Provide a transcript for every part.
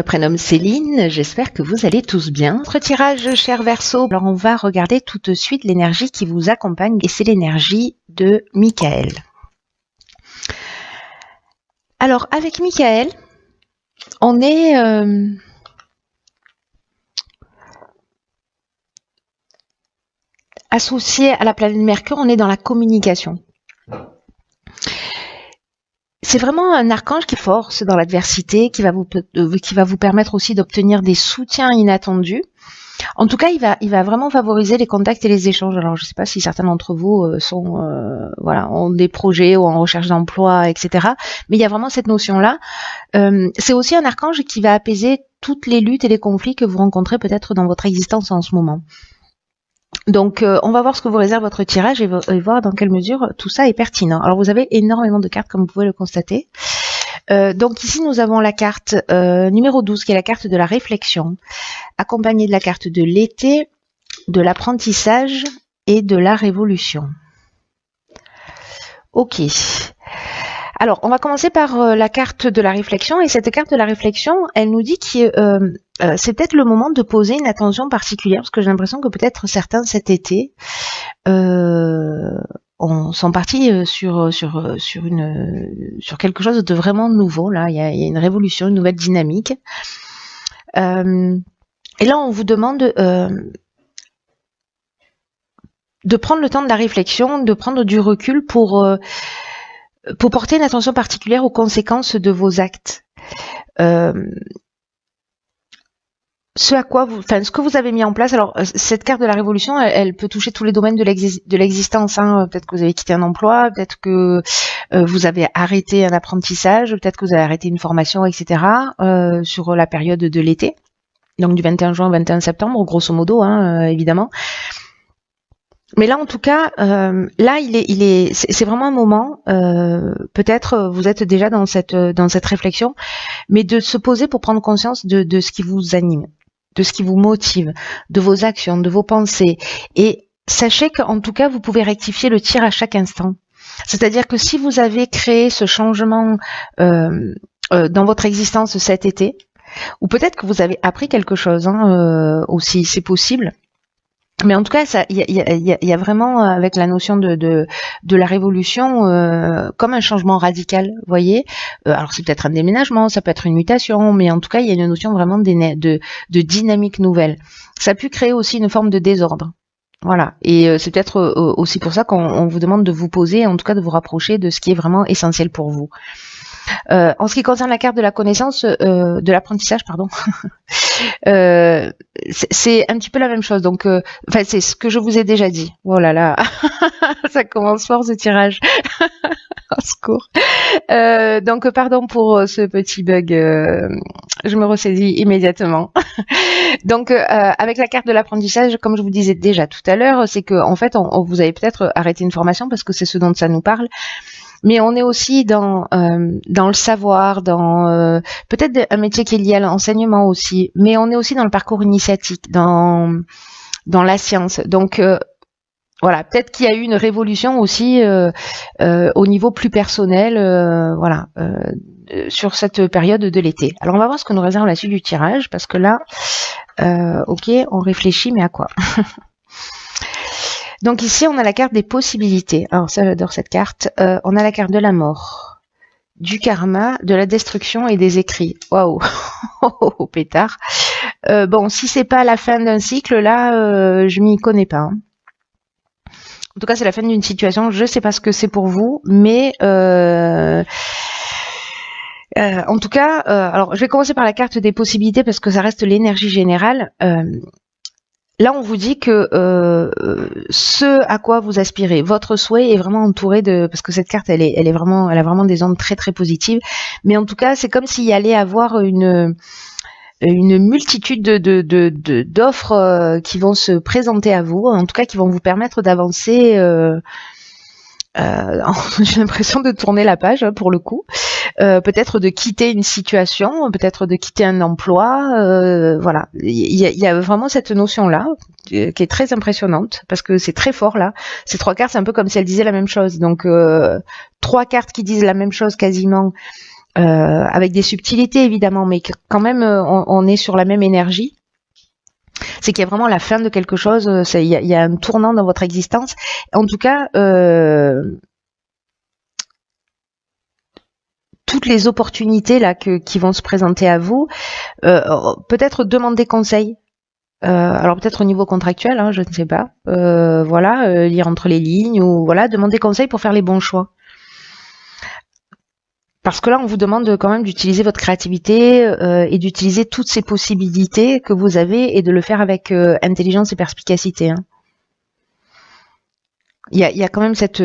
prénomme Céline, j'espère que vous allez tous bien. Notre tirage, cher Verseau, alors on va regarder tout de suite l'énergie qui vous accompagne et c'est l'énergie de Michael. Alors avec Michael, on est associé à la planète Mercure, on est dans la communication. C'est vraiment un archange qui force dans l'adversité, qui va vous permettre aussi d'obtenir des soutiens inattendus. En tout cas, il va vraiment favoriser les contacts et les échanges. Alors, je ne sais pas si certains d'entre vous ont des projets ou en recherche d'emploi, etc. Mais il y a vraiment cette notion-là. C'est aussi un archange qui va apaiser toutes les luttes et les conflits que vous rencontrez peut-être dans votre existence en ce moment. Donc, on va voir ce que vous réserve votre tirage et voir dans quelle mesure tout ça est pertinent. Alors, vous avez énormément de cartes, comme vous pouvez le constater. Donc, ici, nous avons la carte numéro 12, qui est la carte de la réflexion, accompagnée de la carte de l'été, de l'apprentissage et de la révolution. Ok. Alors, on va commencer par la carte de la réflexion. Et cette carte de la réflexion, elle nous dit que c'est peut-être le moment de poser une attention particulière, parce que j'ai l'impression que peut-être certains cet été sont partis sur quelque chose de vraiment nouveau. Là, il y a une révolution, une nouvelle dynamique. Et là, on vous demande de prendre le temps de la réflexion, de prendre du recul pour porter une attention particulière aux conséquences de vos actes. Ce que vous avez mis en place. Alors, cette carte de la révolution, elle peut toucher tous les domaines de l'existence. Hein. Peut-être que vous avez quitté un emploi, peut-être que vous avez arrêté un apprentissage, peut-être que vous avez arrêté une formation, etc. Sur la période de l'été, donc du 21 juin au 21 septembre, grosso modo, hein, évidemment. Mais là, en tout cas, c'est vraiment un moment. Peut-être vous êtes déjà dans cette réflexion, mais de se poser pour prendre conscience de ce qui vous anime, de ce qui vous motive, de vos actions, de vos pensées. Et sachez qu'en tout cas, vous pouvez rectifier le tir à chaque instant. C'est-à-dire que si vous avez créé ce changement dans votre existence cet été, ou peut-être que vous avez appris quelque chose aussi, c'est possible. Mais en tout cas, il y a vraiment avec la notion de la révolution comme un changement radical, vous voyez. Alors c'est peut-être un déménagement, ça peut être une mutation, mais en tout cas il y a une notion vraiment de dynamique nouvelle. Ça a pu créer aussi une forme de désordre. Voilà. Et c'est peut-être aussi pour ça qu'on vous demande de vous poser, en tout cas de vous rapprocher de ce qui est vraiment essentiel pour vous. En ce qui concerne la carte de la connaissance, de l'apprentissage, pardon, c'est un petit peu la même chose. Donc, c'est ce que je vous ai déjà dit. Oh là là, ça commence fort ce tirage. Au secours. Donc, pardon pour ce petit bug. Je me ressaisis immédiatement. Donc, avec la carte de l'apprentissage, comme je vous disais déjà tout à l'heure, c'est que en fait, vous avez peut-être arrêté une formation parce que c'est ce dont ça nous parle. Mais on est aussi dans le savoir, dans peut-être un métier qui est lié à l'enseignement aussi, mais on est aussi dans le parcours initiatique, dans la science. Donc voilà, peut-être qu'il y a eu une révolution aussi au niveau plus personnel, sur cette période de l'été. Alors on va voir ce que nous réserve la suite du tirage, parce que là, ok, on réfléchit, mais à quoi? Donc ici, on a la carte des possibilités. Alors ça, j'adore cette carte. On a la carte de la mort, du karma, de la destruction et des écrits. Waouh, oh, pétard. Bon, si c'est pas la fin d'un cycle, là, je m'y connais pas. Hein. En tout cas, c'est la fin d'une situation. Je sais pas ce que c'est pour vous, mais en tout cas, alors je vais commencer par la carte des possibilités parce que ça reste l'énergie générale. Là, on vous dit que ce à quoi vous aspirez, votre souhait est vraiment entouré parce que cette carte, elle a vraiment des ondes très très positives. Mais en tout cas, c'est comme s'il y allait avoir une multitude d'offres qui vont se présenter à vous, en tout cas qui vont vous permettre d'avancer. J'ai l'impression de tourner la page pour le coup. Peut-être de quitter une situation, peut-être de quitter un emploi, voilà. Il y a vraiment cette notion-là qui est très impressionnante parce que c'est très fort là. Ces trois cartes, c'est un peu comme si elles disaient la même chose. Donc trois cartes qui disent la même chose quasiment avec des subtilités évidemment, mais quand même on est sur la même énergie. C'est qu'il y a vraiment la fin de quelque chose, il y a un tournant dans votre existence. En tout cas, toutes les opportunités là qui vont se présenter à vous, peut-être demander conseil. Alors peut-être au niveau contractuel, hein, je ne sais pas. Voilà, lire entre les lignes ou voilà, demander conseil pour faire les bons choix. Parce que là, on vous demande quand même d'utiliser votre créativité et d'utiliser toutes ces possibilités que vous avez et de le faire avec intelligence et perspicacité. Hein. Il y a quand même cette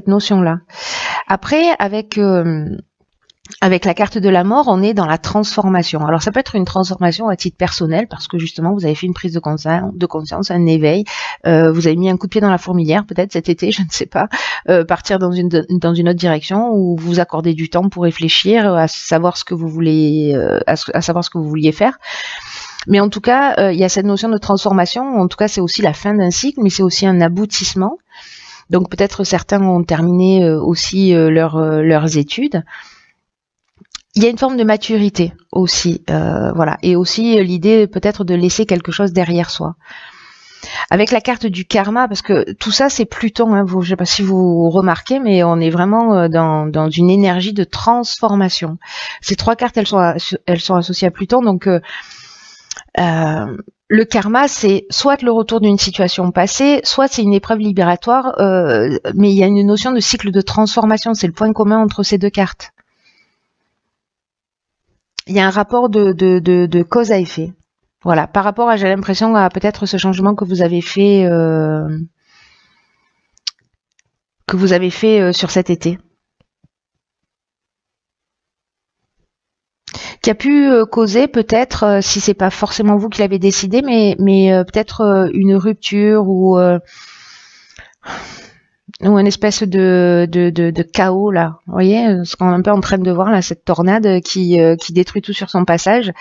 notion-là. Après, avec la carte de la mort, on est dans la transformation. Alors ça peut être une transformation à titre personnel parce que justement vous avez fait une prise de conscience, un éveil, vous avez mis un coup de pied dans la fourmilière peut-être cet été, je ne sais pas, partir dans une autre direction ou vous accordez du temps pour réfléchir à savoir ce que vous voulez, à savoir ce que vous vouliez faire. Mais en tout cas, il y a cette notion de transformation. En tout cas, c'est aussi la fin d'un cycle, mais c'est aussi un aboutissement. Donc peut-être certains ont terminé aussi leurs études. Il y a une forme de maturité aussi, voilà, et aussi l'idée peut-être de laisser quelque chose derrière soi. Avec la carte du karma, parce que tout ça c'est Pluton, hein, je ne sais pas si vous remarquez, mais on est vraiment dans une énergie de transformation. Ces trois cartes, elles sont associées à Pluton, donc le karma, c'est soit le retour d'une situation passée, soit c'est une épreuve libératoire, mais il y a une notion de cycle de transformation, c'est le point commun entre ces deux cartes. Il y a un rapport de cause à effet. Voilà, par rapport à, j'ai l'impression, à peut-être ce changement que vous avez fait sur cet été. Qui a pu causer peut-être, si c'est pas forcément vous qui l'avez décidé, mais peut-être une rupture ou une espèce de chaos là. Vous voyez, ce qu'on est un peu en train de voir là, cette tornade qui détruit tout sur son passage.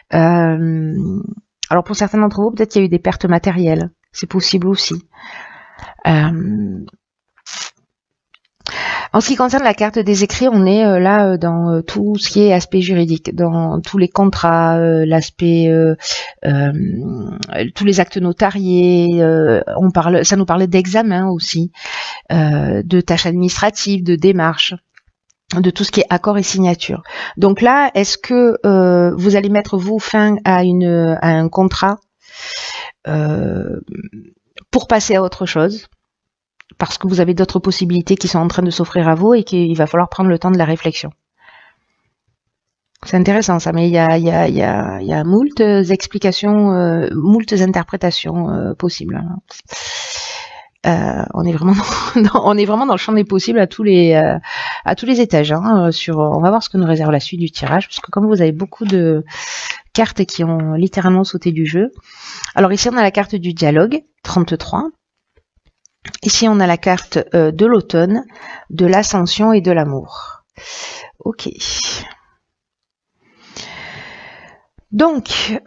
Alors pour certains d'entre vous, peut-être qu'il y a eu des pertes matérielles. C'est possible aussi. En ce qui concerne la carte des écrits, on est là dans tout ce qui est aspect juridique, dans tous les contrats, l'aspect, tous les actes notariés. Ça nous parle d'examen aussi, de tâches administratives, de démarches, de tout ce qui est accord et signature. Donc là, est-ce que vous allez mettre vous fin à un contrat pour passer à autre chose? Parce que vous avez d'autres possibilités qui sont en train de s'offrir à vous et qu'il va falloir prendre le temps de la réflexion. C'est intéressant ça, mais il y a moult explications, moult interprétations possibles. On est vraiment dans le champ des possibles à tous les étages. Hein, on va voir ce que nous réserve la suite du tirage, parce que comme vous avez beaucoup de cartes qui ont littéralement sauté du jeu. Alors ici on a la carte du dialogue, 33. Ici, on a la carte de l'automne, de l'ascension et de l'amour. Ok. Donc,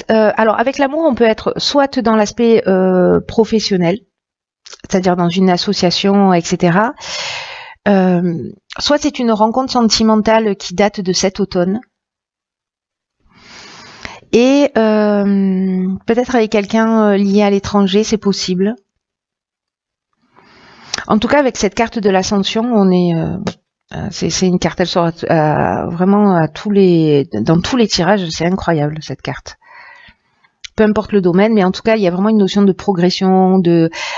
alors avec l'amour, on peut être soit dans l'aspect professionnel, c'est-à-dire dans une association, etc. Soit c'est une rencontre sentimentale qui date de cet automne. Et peut-être avec quelqu'un lié à l'étranger, c'est possible. En tout cas, avec cette carte de l'ascension, on est, c'est une carte, elle sort vraiment dans tous les tirages, c'est incroyable cette carte. Peu importe le domaine, mais en tout cas, il y a vraiment une notion de progression.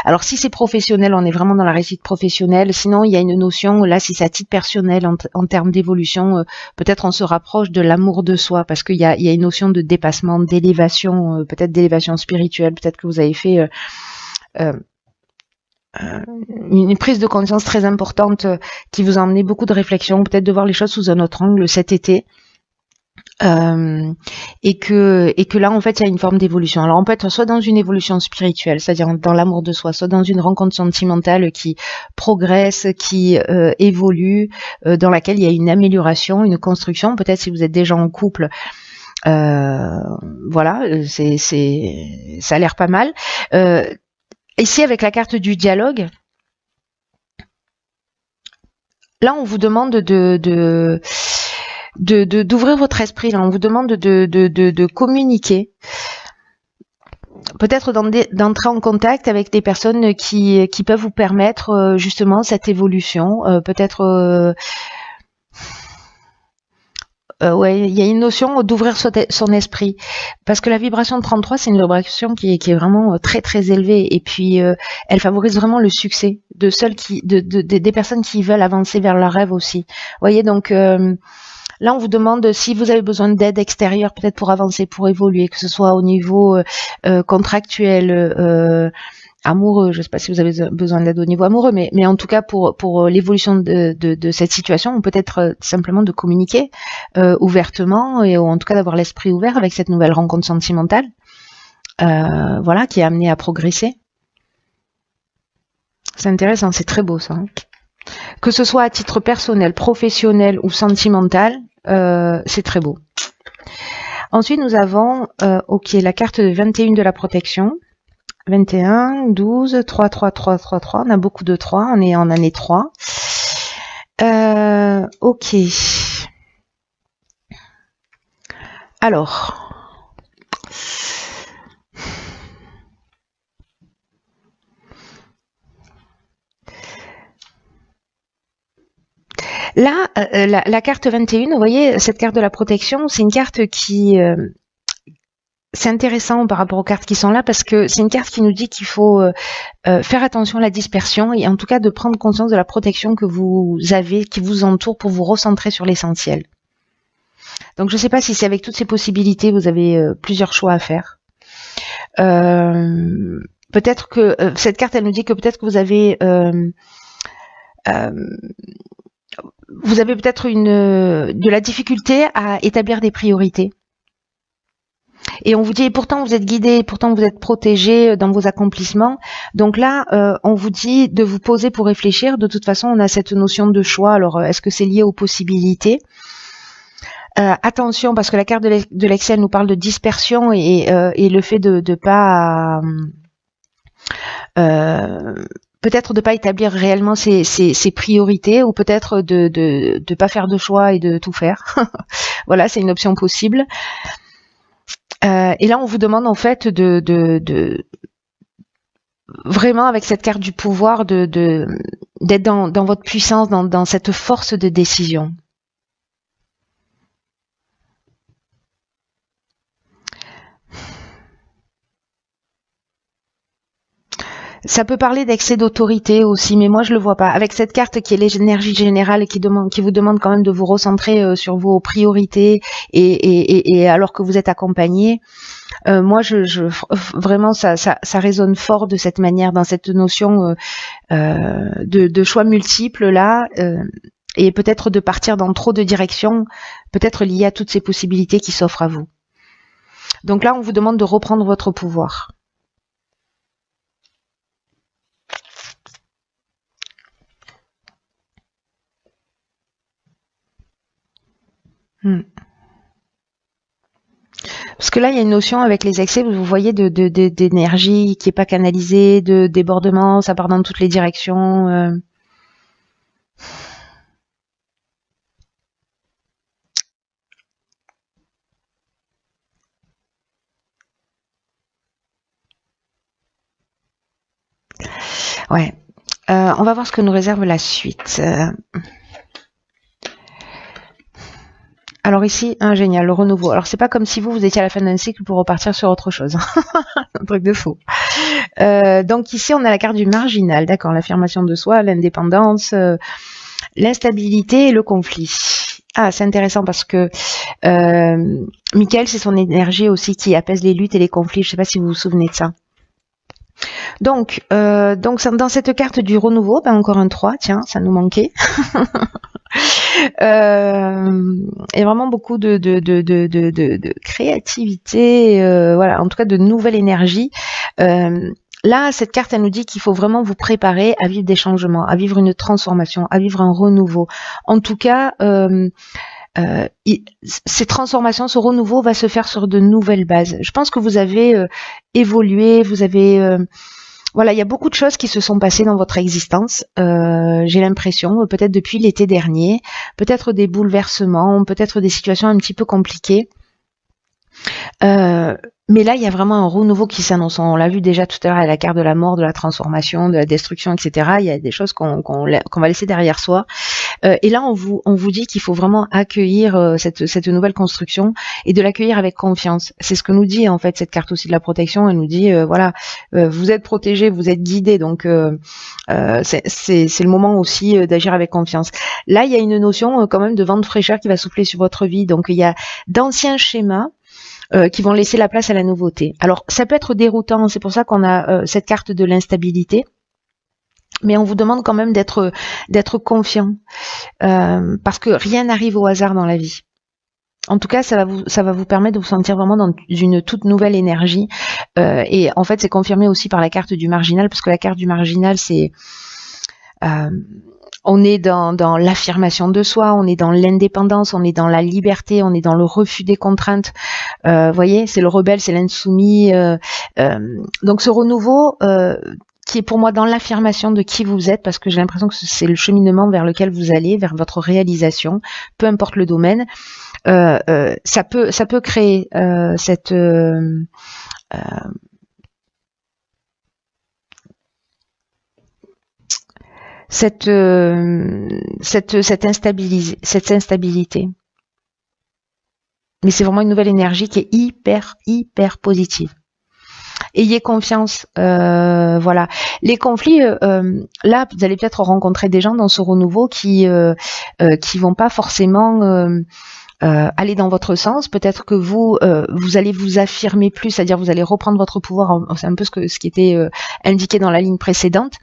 Alors, si c'est professionnel, on est vraiment dans la réussite professionnelle. Sinon, il y a une notion, là, si c'est à titre personnel, en termes d'évolution, peut-être on se rapproche de l'amour de soi, parce qu'il y a une notion de dépassement, d'élévation, peut-être d'élévation spirituelle. Peut-être que vous avez fait une prise de conscience très importante qui vous a emmené beaucoup de réflexion, peut-être de voir les choses sous un autre angle cet été. Et que là en fait il y a une forme d'évolution. Alors on peut être soit dans une évolution spirituelle, c'est-à-dire dans l'amour de soi, soit dans une rencontre sentimentale qui progresse, qui évolue, dans laquelle il y a une amélioration, une construction. Peut-être si vous êtes déjà en couple, voilà, ça a l'air pas mal. Ici, avec la carte du dialogue, là, on vous demande d'ouvrir votre esprit. Là, on vous demande de communiquer. Peut-être d'entrer en contact avec des personnes qui peuvent vous permettre justement cette évolution. Peut-être ouais, il y a une notion d'ouvrir son esprit, parce que la vibration de 33, c'est une vibration qui est vraiment très très élevée, et puis elle favorise vraiment le succès de celles des personnes qui veulent avancer vers leur rêve aussi. Vous voyez, donc là, on vous demande si vous avez besoin d'aide extérieure, peut-être pour avancer, pour évoluer, que ce soit au niveau contractuel, amoureux. Je ne sais pas si vous avez besoin d'aide au niveau amoureux, mais en tout cas pour l'évolution de cette situation, ou peut-être simplement de communiquer ouvertement, ou en tout cas d'avoir l'esprit ouvert avec cette nouvelle rencontre sentimentale, voilà, qui est amenée à progresser. C'est intéressant, c'est très beau ça. Hein. Que ce soit à titre personnel, professionnel ou sentimental, c'est très beau. Ensuite, nous avons ok, la carte 21 de la protection. 21, 12, 3, 3, 3, 3, 3. On a beaucoup de 3. On est en année 3. Ok. Alors. Là, la carte 21, vous voyez, cette carte de la protection, c'est une carte qui... c'est intéressant par rapport aux cartes qui sont là, parce que c'est une carte qui nous dit qu'il faut faire attention à la dispersion, et en tout cas de prendre conscience de la protection que vous avez, qui vous entoure, pour vous recentrer sur l'essentiel. Donc je ne sais pas si c'est avec toutes ces possibilités, vous avez plusieurs choix à faire. Peut-être que cette carte, elle nous dit que peut-être que vous avez peut-être de la difficulté à établir des priorités. Et on vous dit, pourtant vous êtes guidé, pourtant vous êtes protégé dans vos accomplissements. Donc là, on vous dit de vous poser pour réfléchir. De toute façon, on a cette notion de choix. Alors, est-ce que c'est lié aux possibilités ? Attention, parce que la carte de l'Excel nous parle de dispersion, et le fait de pas... peut-être de pas établir réellement ses priorités, ou peut-être de pas faire de choix et de tout faire. Voilà, c'est une option possible. Et là, on vous demande en fait de vraiment, avec cette carte du pouvoir, d'être dans votre puissance, dans cette force de décision. Ça peut parler d'excès d'autorité aussi, mais moi je le vois pas. Avec cette carte qui est l'énergie générale et qui vous demande quand même de vous recentrer sur vos priorités, et alors que vous êtes accompagné, moi vraiment ça résonne fort de cette manière, dans cette notion de choix multiples là, et peut-être de partir dans trop de directions, peut-être lié à toutes ces possibilités qui s'offrent à vous. Donc là, on vous demande de reprendre votre pouvoir. Parce que là, il y a une notion avec les excès, vous voyez, d'énergie qui n'est pas canalisée, de débordement, ça part dans toutes les directions. Ouais. On va voir ce que nous réserve la suite. Alors ici, génial, le renouveau. Alors c'est pas comme si vous étiez à la fin d'un cycle pour repartir sur autre chose. Un truc de fou. Donc ici, on a la carte du marginal, d'accord, l'affirmation de soi, l'indépendance, l'instabilité et le conflit. Ah, c'est intéressant parce que Michael, c'est son énergie aussi qui apaise les luttes et les conflits. Je sais pas si vous vous souvenez de ça. Donc dans cette carte du renouveau, encore un 3, tiens, ça nous manquait. Et vraiment beaucoup de créativité, voilà, en tout cas de nouvelle énergie. Là, cette carte, elle nous dit qu'il faut vraiment vous préparer à vivre des changements, à vivre une transformation, à vivre un renouveau. En tout cas, ces transformations, ce renouveau va se faire sur de nouvelles bases. Je pense que vous avez évolué, vous avez Voilà, il y a beaucoup de choses qui se sont passées dans votre existence. J'ai l'impression, peut-être depuis l'été dernier, peut-être des bouleversements, peut-être des situations un petit peu compliquées. Mais là, il y a vraiment un renouveau qui s'annonce. On l'a vu déjà tout à l'heure à la carte de la mort, de la transformation, de la destruction, etc. Il y a des choses qu'on va laisser derrière soi. Et là, on vous dit qu'il faut vraiment accueillir cette nouvelle construction et de l'accueillir avec confiance. C'est ce que nous dit en fait cette carte aussi de la protection. Elle nous dit voilà, vous êtes protégés, vous êtes guidés, donc c'est le moment aussi d'agir avec confiance. Là, il y a une notion quand même de vent de fraîcheur qui va souffler sur votre vie. Donc il y a d'anciens schémas qui vont laisser la place à la nouveauté. Alors, ça peut être déroutant, c'est pour ça qu'on a cette carte de l'instabilité, mais on vous demande quand même d'être confiant, parce que rien n'arrive au hasard dans la vie. En tout cas, ça va vous permettre de vous sentir vraiment dans une toute nouvelle énergie, et en fait, c'est confirmé aussi par la carte du marginal, parce que la carte du marginal, c'est... on est dans l'affirmation de soi, on est dans l'indépendance, on est dans la liberté, on est dans le refus des contraintes. Voyez, c'est le rebelle, c'est l'insoumis. Donc ce renouveau qui est pour moi dans l'affirmation de qui vous êtes, parce que j'ai l'impression que c'est le cheminement vers lequel vous allez, vers votre réalisation, peu importe le domaine. Ça peut créer cette instabilité. Mais c'est vraiment une nouvelle énergie qui est hyper positive. Ayez confiance, voilà. Les conflits, là, vous allez peut-être rencontrer des gens dans ce renouveau qui vont pas forcément aller dans votre sens. Peut-être que vous allez vous affirmer plus, c'est-à-dire vous allez reprendre votre pouvoir. C'est un peu ce qui était indiqué dans la ligne précédente.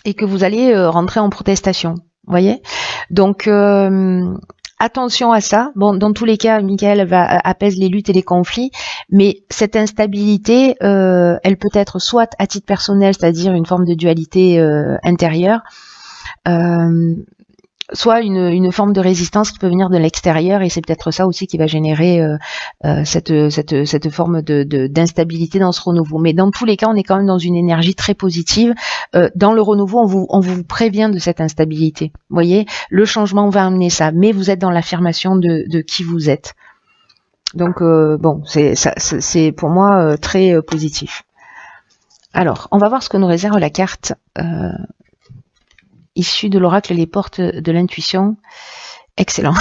Et que vous allez rentrer en protestation, voyez. Donc attention à ça. Bon, dans tous les cas, Michael apaise les luttes et les conflits, mais cette instabilité, elle peut être soit à titre personnel, c'est-à-dire une forme de dualité intérieure, soit une forme de résistance qui peut venir de l'extérieur, et c'est peut-être ça aussi qui va générer cette forme d'instabilité dans ce renouveau. Mais dans tous les cas, on est quand même dans une énergie très positive. Dans le renouveau, on vous prévient de cette instabilité. Vous voyez, le changement va amener ça, mais vous êtes dans l'affirmation de qui vous êtes. Donc bon, c'est pour moi très positif. Alors, on va voir ce que nous réserve la carte issue de l'oracle Les Portes de l'intuition. Excellent.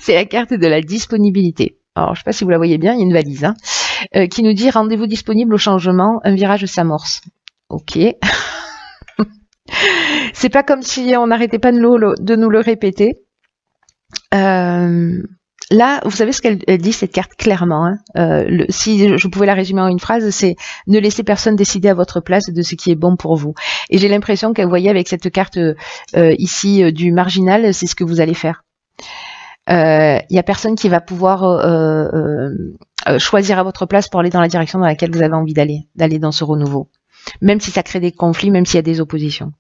C'est la carte de la disponibilité. Alors, je ne sais pas si vous la voyez bien, il y a une valise qui nous dit « Rendez-vous disponible au changement, un virage s'amorce ». Ok. C'est pas comme si on n'arrêtait pas de nous le répéter. Là, vous savez ce qu'elle dit, cette carte, clairement. Si je pouvais la résumer en une phrase, c'est « Ne laissez personne décider à votre place de ce qui est bon pour vous ». Et j'ai l'impression qu'elle voyait avec cette carte ici du marginal, c'est ce que vous allez faire. Il y a personne qui va pouvoir choisir à votre place pour aller dans la direction dans laquelle vous avez envie d'aller dans ce renouveau. Même si ça crée des conflits, même s'il y a des oppositions.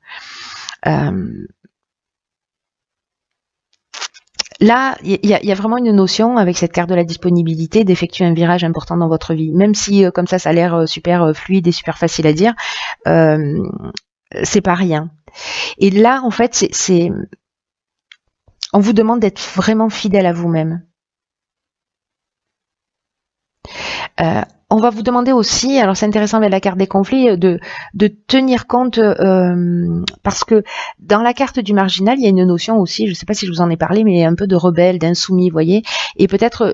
Là, il y a vraiment une notion, avec cette carte de la disponibilité, d'effectuer un virage important dans votre vie. Même si, comme ça a l'air super fluide et super facile à dire, c'est pas rien. Et là, en fait, on vous demande d'être vraiment fidèle à vous-même. On va vous demander aussi, alors c'est intéressant avec la carte des conflits, de tenir compte, parce que dans la carte du marginal, il y a une notion aussi, je ne sais pas si je vous en ai parlé, mais un peu de rebelle, d'insoumis, vous voyez, et peut-être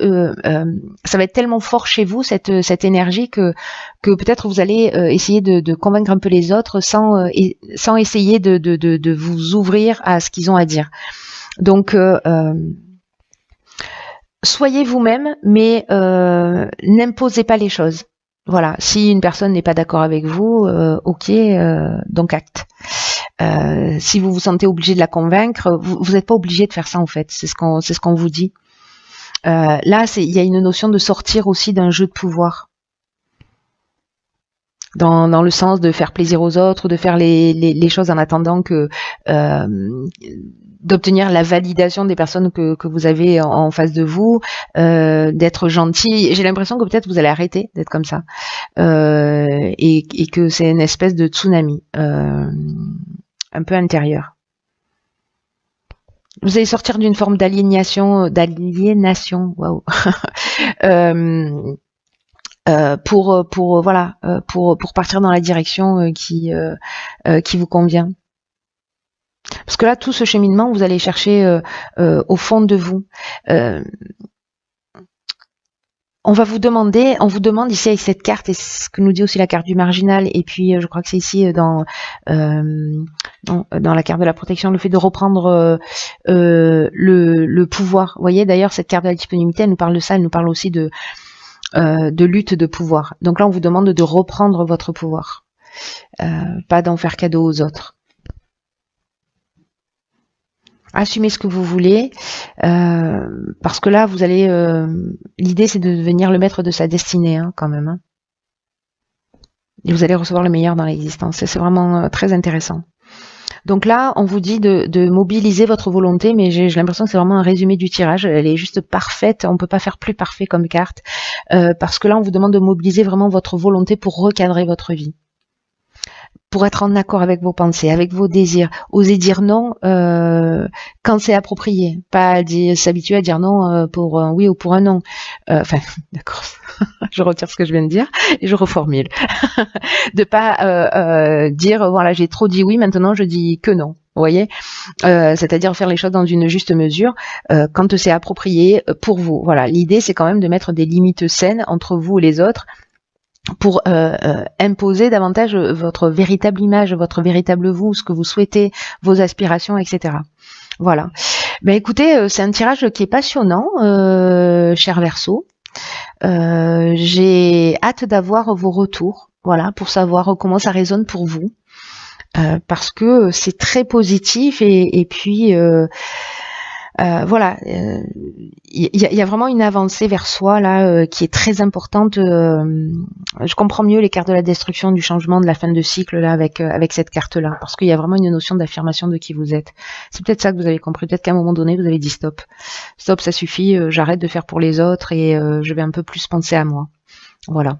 ça va être tellement fort chez vous, cette énergie, que peut-être vous allez essayer de convaincre un peu les autres sans essayer de vous ouvrir à ce qu'ils ont à dire. Donc soyez vous-même, mais n'imposez pas les choses. Voilà, si une personne n'est pas d'accord avec vous, ok, donc acte. Si vous vous sentez obligé de la convaincre, vous n'êtes pas obligé de faire ça en fait. C'est ce qu'on vous dit. Là, il y a une notion de sortir aussi d'un jeu de pouvoir. dans le sens de faire plaisir aux autres, de faire les choses en attendant que d'obtenir la validation des personnes que vous avez en face de vous, d'être gentil. J'ai l'impression que peut-être vous allez arrêter d'être comme ça, et que c'est une espèce de tsunami un peu intérieur. Vous allez sortir d'une forme d'aliénation, waouh, pour partir dans la direction qui vous convient. Parce que là, tout ce cheminement, vous allez chercher au fond de vous. On vous demande ici avec cette carte, et c'est ce que nous dit aussi la carte du marginal, et puis je crois que c'est ici dans la carte de la protection, le fait de reprendre le pouvoir. Vous voyez, d'ailleurs, cette carte de la disponibilité, elle nous parle de ça, elle nous parle aussi de lutte de pouvoir. Donc là, on vous demande de reprendre votre pouvoir, pas d'en faire cadeau aux autres. Assumez ce que vous voulez, parce que là, vous allez. L'idée, c'est de devenir le maître de sa destinée, hein, quand même. Hein. Et vous allez recevoir le meilleur dans l'existence. Et c'est vraiment très intéressant. Donc là, on vous dit de mobiliser votre volonté, mais j'ai l'impression que c'est vraiment un résumé du tirage. Elle est juste parfaite. On peut pas faire plus parfait comme carte, parce que là, on vous demande de mobiliser vraiment votre volonté pour recadrer votre vie, pour être en accord avec vos pensées, avec vos désirs. Osez dire non quand c'est approprié, pas s'habituer à dire non pour un oui ou pour un non. Enfin, d'accord. Je retire ce que je viens de dire et je reformule. De pas dire voilà, j'ai trop dit oui, maintenant je dis que non. Vous voyez, c'est-à-dire faire les choses dans une juste mesure quand c'est approprié pour vous. Voilà, l'idée c'est quand même de mettre des limites saines entre vous et les autres, pour imposer davantage votre véritable image, votre véritable vous, ce que vous souhaitez, vos aspirations, etc. Voilà. Ben écoutez, c'est un tirage qui est passionnant, cher Verseau. J'ai hâte d'avoir vos retours, voilà, pour savoir comment ça résonne pour vous, parce que c'est très positif et puis voilà, il y a vraiment une avancée vers soi là qui est très importante. Je comprends mieux les cartes de la destruction, du changement, de la fin de cycle là avec cette carte là, parce qu'il y a vraiment une notion d'affirmation de qui vous êtes. C'est peut-être ça que vous avez compris. Peut-être qu'à un moment donné vous avez dit stop, ça suffit. J'arrête de faire pour les autres et je vais un peu plus penser à moi. Voilà.